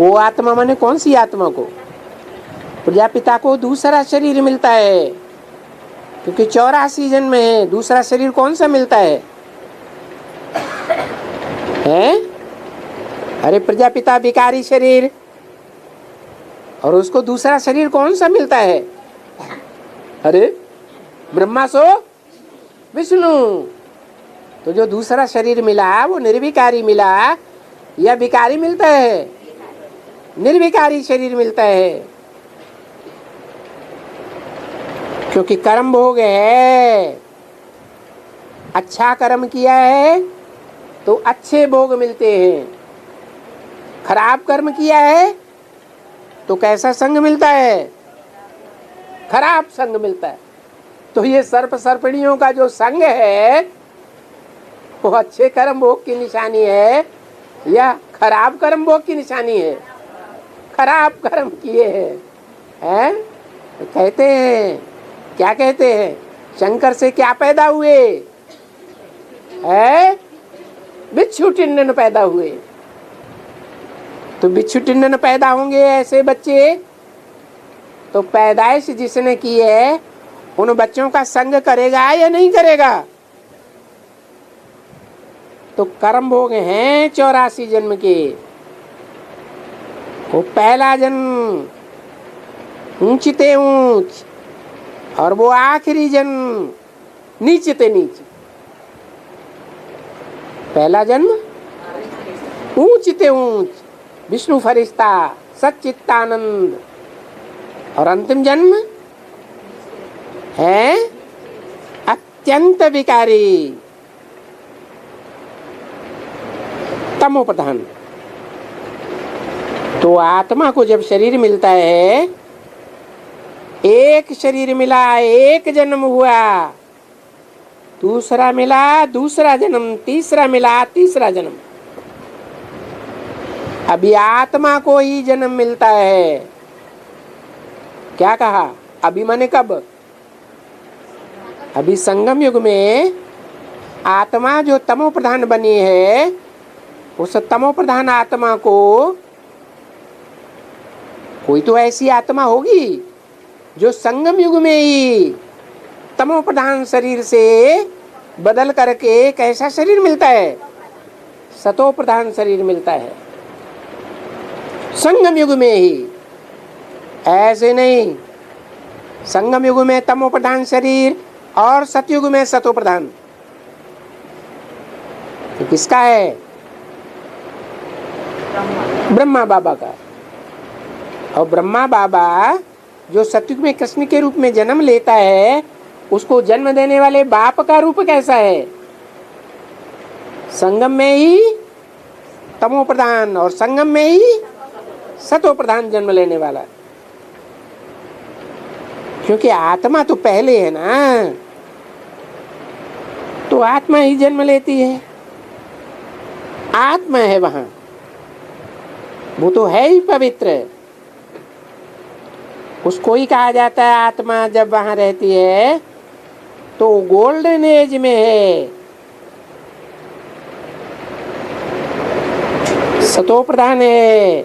वो आत्मा माने कौन सी आत्मा को? प्रजापिता को दूसरा शरीर मिलता है, क्योंकि 84 जन्म है। दूसरा शरीर कौन सा मिलता है? अरे प्रजापिता विकारी शरीर, और उसको दूसरा शरीर कौन सा मिलता है? अरे ब्रह्मा सो विष्णु। तो जो दूसरा शरीर मिला वो निर्विकारी मिला या विकारी मिलता है? निर्विकारी शरीर मिलता है, क्योंकि कर्म भोग है। अच्छा कर्म किया है तो अच्छे भोग मिलते हैं, खराब कर्म किया है तो कैसा संग मिलता है? खराब संग मिलता है। तो ये सर्प सर्पिणियों का जो संग है वो अच्छे कर्म भोग की निशानी है या खराब कर्म भोग की निशानी है? खराब कर्म किए हैं। तो कहते हैं, क्या कहते हैं? शंकर से क्या पैदा हुए? बिच्छू टिंडन पैदा हुए। तो बिच्छू टिंडन पैदा होंगे ऐसे बच्चे, तो पैदाइश जिसने की है उन बच्चों का संग करेगा या नहीं करेगा? तो कर्म भोग हैं 84 जन्म के। वो पहला जन्म ऊंचते ऊंच, और वो आखिरी जन्म नीचते नीच। पहला जन्म ऊंचते ऊंच, विष्णु फरिश्ता, सच्चित्तानंद, और अंतिम जन्म है अत्यंत विकारी, तमो प्रधान। तो आत्मा को जब शरीर मिलता है, एक शरीर मिला, एक जन्म हुआ, दूसरा मिला, दूसरा जन्म, तीसरा मिला, तीसरा जन्म। अभी आत्मा को ही जन्म मिलता है। क्या कहा? अभी माने कब? अभी संगम युग में आत्मा जो तमो प्रधान बनी है, उस तमो प्रधान आत्मा को कोई तो ऐसी आत्मा होगी जो संगम युग में ही तमो प्रधान शरीर से बदल करके कैसा शरीर मिलता है? सतो प्रधान शरीर मिलता है संगम युग में ही। ऐसे नहीं, संगम युग में तमो प्रधान शरीर और सतयुग में सतो प्रधान। तो किसका है? ब्रह्मा बाबा का। और ब्रह्मा बाबा जो सतयुग में कृष्ण के रूप में जन्म लेता है, उसको जन्म देने वाले बाप का रूप कैसा है? संगम में ही तमो प्रधान और संगम में ही सतो प्रधान जन्म लेने वाला। क्योंकि आत्मा तो पहले है ना, तो आत्मा ही जन्म लेती है। आत्मा है वहां, वो तो है ही पवित्र। उसको ही कहा जाता है आत्मा जब वहां रहती है तो गोल्डन एज में है। सतो प्रधान है,